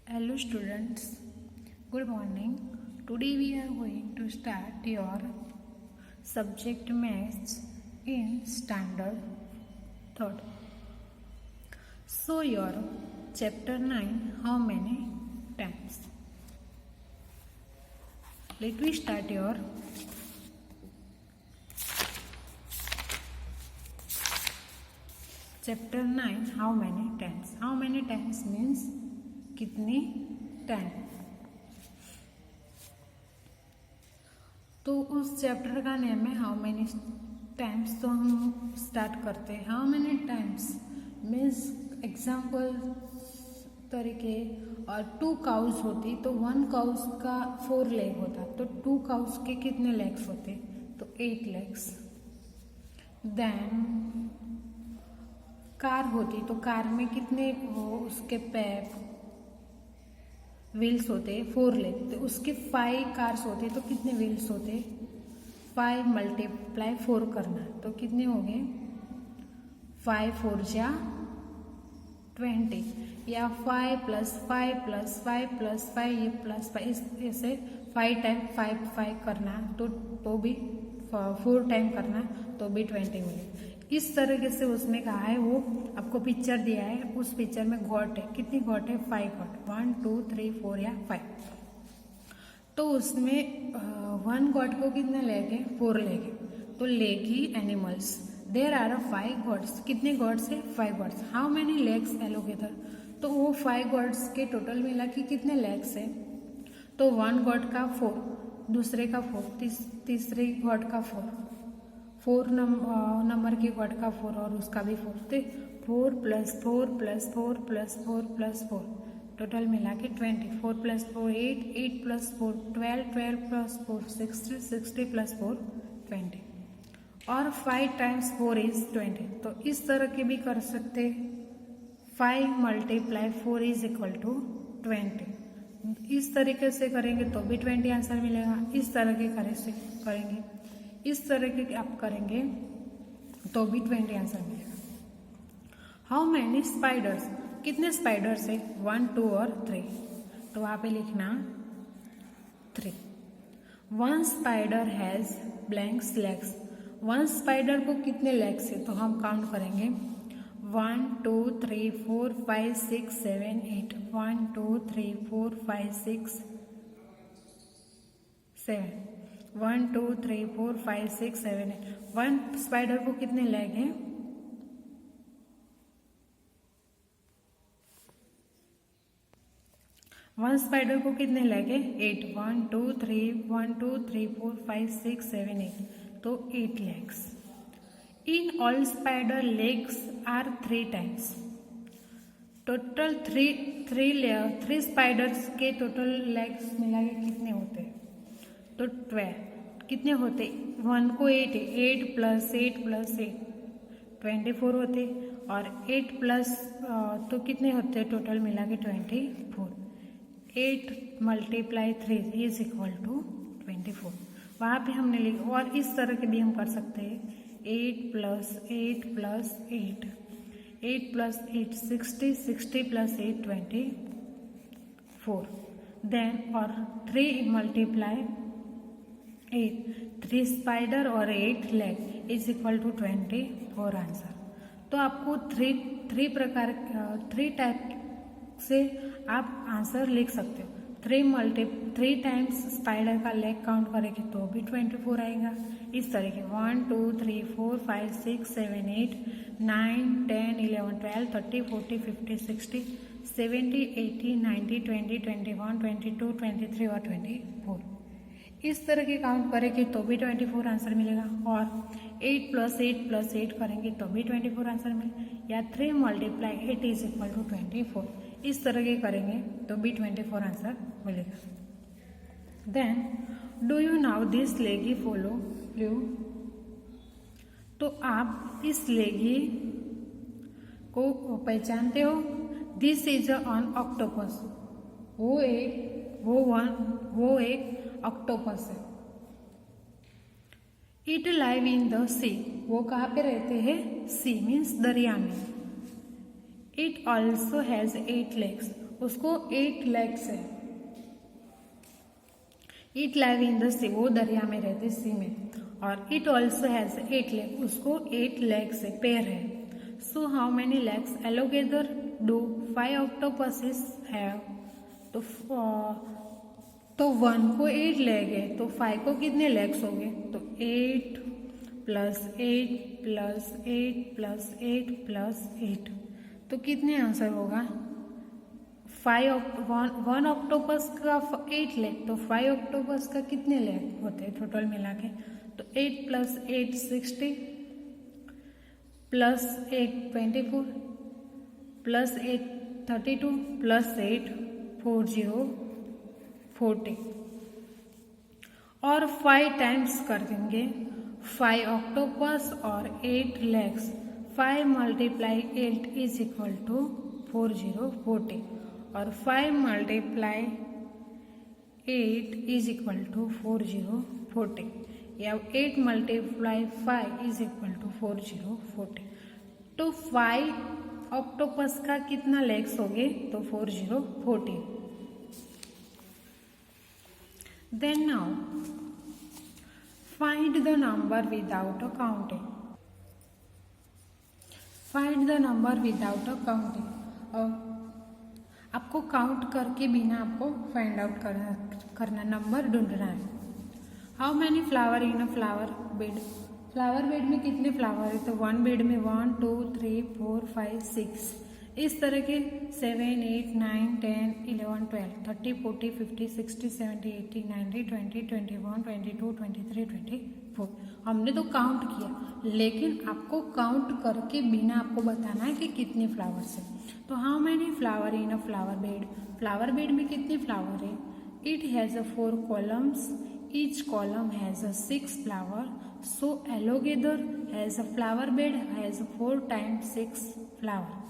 Hello students, good morning. Today we are going to start your subject maths in standard 3rd. So your chapter 9, how many times? Let me start your chapter 9, how many times? How many times means कितने time. तो उस chapter का name है how many times. तो हम start करते हैं। How many times means example तरीके और 2 काउस होती तो 1 काउस का 4 लेग होता, तो 2 काउस के कितने लेग्स होते, तो 8 लेग्स। देन कार होती तो कार में कितने उसके पैर व्हील्स होते, 4 लेग, तो उसके 5 कार्स होते तो कितने व्हील्स होते, 5 मल्टीप्लाई 4 करना, तो कितने हो गए 5 4 जा 20, या 5 + 5 + 5 + 5 ये +5 ऐसे 5 टाइम 5 करना, तो भी 4 टाइम करना तो भी 20 मिले। इस तरीके से उसमें कहा है, वो आपको पिक्चर दिया है, उस पिक्चर में गॉट है, कितनी गॉट है 5 गॉट, 1 2 3 4 या 5। तो उसमें 1 गॉट को कितने लेगे, 4 लेगे, तो लेगी एनिमल्स। देयर आर 5 गॉड्स, कितने गॉड्स है 5 गॉड्स। हाउ मैनी लेग्स एलोगेदर, तो वो 5 गॉड्स के टोटल मिला कि कितने लेग्स है, तो 1 गॉड का 4, दूसरे का 4, तीसरे गॉड का 4 नंबर के गॉड का 4 और उसका भी 4, तो 4 + 4 + 4 + 4 + 4 टोटल मिला के 20, 4 + 4 8, 8 + 4 12, 12 + 4 60, 60 + 4 20, और 5 टाइम्स 4 इज 20। तो इस तरह के भी कर सकते, 5 × 4 = 20। इस तरीके से करेंगे तो भी 20 आंसर मिलेगा। इस तरह के करेंगे, इस तरह के आप करेंगे तो भी 20 आंसर मिलेगा। हाउ मैनी स्पाइडर्स, कितने स्पाइडर्स है 1 2 और 3, तो वहाँ पे लिखना 3। 1 spider has blanks legs, 1 spider को कितने लेग्स है, तो हम काउंट करेंगे 1 2 3 4 5 6 7 8, 1 2 3 4 5 6 7, 1 2 3 4 5 6 7 8। 1 स्पाइडर को कितने लेग हैं, 1 स्पाइडर को कितने लेग है 8, 1 2 3 1 2 3 4 5 6 7 8, तो 8 legs. In all spider legs are 3 times, total 3 spiders के टोटल लेग्स मिला के कितने होते हैं, तो 12। कितने होते, 1 को 8 है, 8 + 8 + 8 24 होते, और 8 प्लस तो कितने होते हैं टोटल मिला के 24। 8 × 3 = 24, वहाँ पे हमने लिखा। और इस तरह के भी हम कर सकते हैं, 8 + 8 + 8, 8 + 8 60, 60 + 8 24। देन और 3 × 8, 3 स्पाइडर और 8 लेग = 24 आंसर। तो आपको 3 टाइप से आप आंसर लिख सकते हो। 3 टाइम्स स्पाइडर का लेग काउंट करेंगे तो भी 24 आएगा। इस तरीके 1 2 3 4 5 6 7 8 9 10 11 12 13 14 15 16 17 18 19 20 21 22 23 और 24। इस तरह के काउंट करेंगे तो भी 24 आंसर मिलेगा, और 8 + 8 + 8 करेंगे तो भी 24 आंसर मिलेगा, या 3 × 8 = 24। इस तरह के करेंगे तो भी 24 आंसर मिलेगा। Then do you now this लेगी फॉलो यू, तो आप इस लेगी को पहचानते हो। दिस इज ऑन ऑक्टोपस, वो एक ऑक्टोपस है। इट लाइव इन द सी, वो कहाँ पे रहते हैं, सी मीन्स दरिया में। इट ऑल्सो हैज़ 8 लेग्स, उसको 8 लैक्स है। इट लाइव इन द सी, वो दरिया में रहते सी में। और इट ऑल्सो हैज 8 लेग, उसको 8 लेग्स है, पैर है। So how many legs altogether do 5 octopuses have, तो 1 को 8 लेग है, तो 5 को कितने लेग्स हो गए? तो 8 प्लस 8 प्लस 8 प्लस 8 प्लस 8, तो कितने आंसर होगा? 1 ऑक्टोपस का 8 लेग, तो 5 ऑक्टोपस का कितने लेग होते हैं टोटल मिला के? तो 8 प्लस 8 60 प्लस 8 24 प्लस 8 32 प्लस 8 40 और 5 टाइम्स कर देंगे 5 ऑक्टोपस और 8 legs. 5 multiply 8 is equal to 40 और 5 मल्टीप्लाई 8 इज इक्वल टू 40 या 8 मल्टीप्लाई 5 इज इक्वल टू 40। तो 5 ऑक्टोपस का कितना लेग्स हो गए? तो 40। Then now find the number without counting. Find the number without counting. आपको काउंट करके बिना आपको फाइंड आउट करना नंबर ढूंढना है। How many flower in a flower bed, flower bed में कितने फ्लावर है? तो 1 बेड में 1 2 3 4 5 6, इस तरह के 7 8 9 10 11 12 30 40 50 60 70 80 90 20 21 22 23 24। हमने तो काउंट किया, लेकिन आपको काउंट करके बिना आपको बताना है कि कितने फ्लावर्स हैं। तो how many flower in a flower bed, flower bed में कितने फ्लावर है? It has 4 columns, each column has 6 flower, so altogether has flower bed has 4 times 6 flower.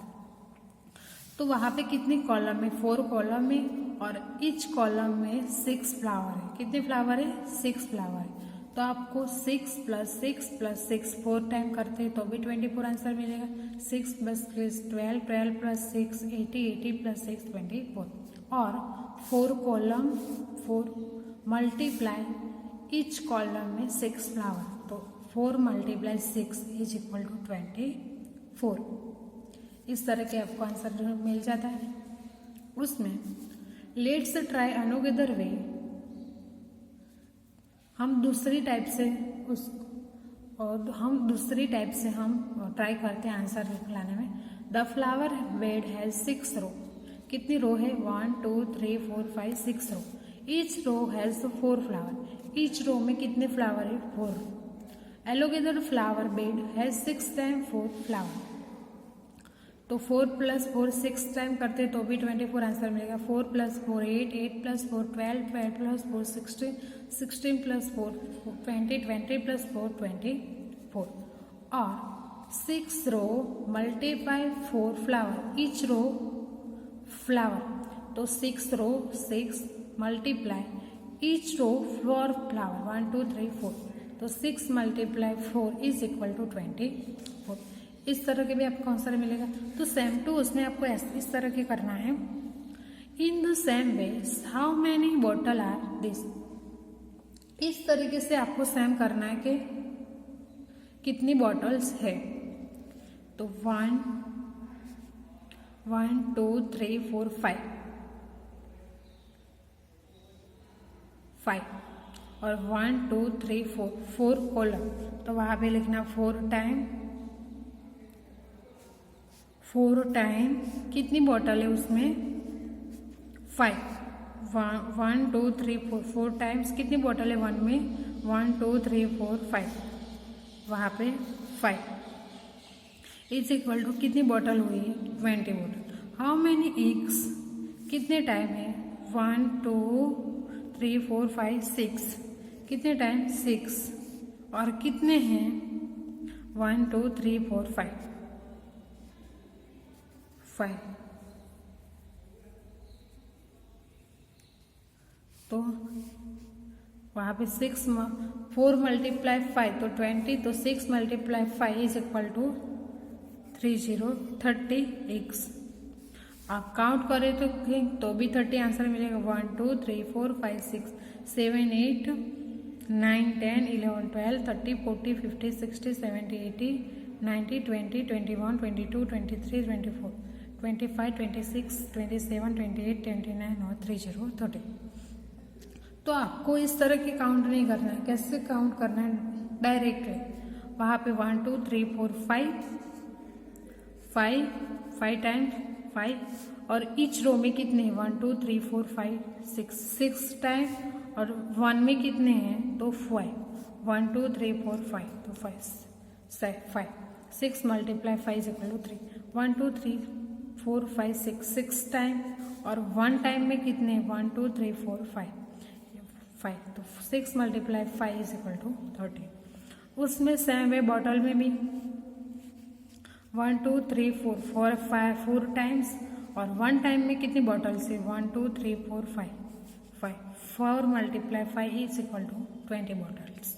तो वहाँ पे कितने कॉलम है? 4 कॉलम में और ईच कॉलम में 6 फ्लावर है। कितने फ्लावर है? 6 फ्लावर है। तो आपको 6 प्लस 6 प्लस 6 4 टाइम करते हैं तो भी 24 आंसर मिलेगा। 6 प्लस 12 12 प्लस 6 80 80 प्लस 6 24 और 4 कॉलम 4 मल्टीप्लाई ईच कॉलम में 6 फ्लावर, तो 4 मल्टीप्लाई 6 इज इक्वल टू 24। इस तरह के आपको आंसर मिल जाता है। उसमें लेट्स ट्राई अनदर वे, हम दूसरी टाइप से हम ट्राई करते हैं आंसर लाने में। The flower bed has 6 row, कितनी रो है? 1 2 3 4 5 6 row. Each row has 4 flower, each row में कितने फ्लावर है? 4। Altogether flower bed has 6 time 4 flower, तो 4 प्लस 4 6 टाइम करते तो भी 24 आंसर मिलेगा। 4 plus 4 8 8 plus 4 12 12 plus 4 16 16 plus 4 20 20 plus 4 24 और 6 row multiply 4 flower, each row flower, तो 6 row 6 multiply each row 4 flower 1 2 3 4, तो 6 मल्टीप्लाई 4 इज इक्वल टू 24। इस तरह के भी आपको आंसर मिलेगा। तो सेम टू उसमें आपको इस तरह के करना है। In the same way how many bottle are this, इस तरीके से आपको सेम करना है कि कितनी बॉटल्स है। तो 1 1 2 3 4 5 और 1 2 3 4 कॉलम, तो वहां पे लिखना 4 टाइम कितनी बॉटल है उसमें? 5। 1 2 3 4 टाइम्स कितनी बॉटल है 1 में? 1 2 3 4 5, वहाँ पे 5 इज इक्वल टू कितनी बॉटल हुई है? 20 बॉटल। हाउ मैनी एग्स, कितने टाइम है? 1 2 3 4 5 6, कितने टाइम? 6 और कितने हैं? 1 2 3 4 5 तो वहाँ पे 4 मल्टीप्लाई 5 तो 20, तो 6 multiply 5 is equal to 30 eggs. आप काउंट करें तो भी 30 आंसर मिलेगा। 1 2 3 4 5 6 7 8 9 10 11 12 13 14 15 16 17 18 19 20 21 22 23 24 25 26 27 28 29 और 30 30। तो आपको इस तरह की काउंट नहीं करना है। कैसे काउंट करना है? डायरेक्टली वहाँ पे 1 2 3 4 5 टाइम्स 5 और ईच रो में कितने हैं? 1 2 3 4 5 6 टाइम और 1 में कितने हैं? तो 5 1 2 3 4 5 तो 5 6 multiply 5 is equal to 3 1 2 3 4 5 6 time और 1 टाइम में कितने हैं? 1 2 3 4 5 तो 6 मल्टीप्लाई 5 इज इक्वल टू 30। उसमें सेम वे बॉटल में भी 1 2 3 4 टाइम्स और 1 टाइम में कितनी बॉटल्स है? 1 2 3 4 5 4 multiply 5 is equal to 20 bottles.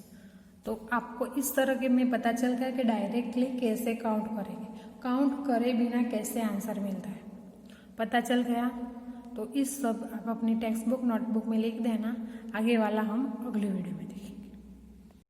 तो आपको इस तरह के में पता चल गया कि डायरेक्टली कैसे काउंट करेंगे, काउंट करे बिना कैसे आंसर मिलता है, पता चल गया। तो इस सब आप अपनी टेक्स्ट बुक नोटबुक में लिख देना, आगे वाला हम अगली वीडियो में देखेंगे।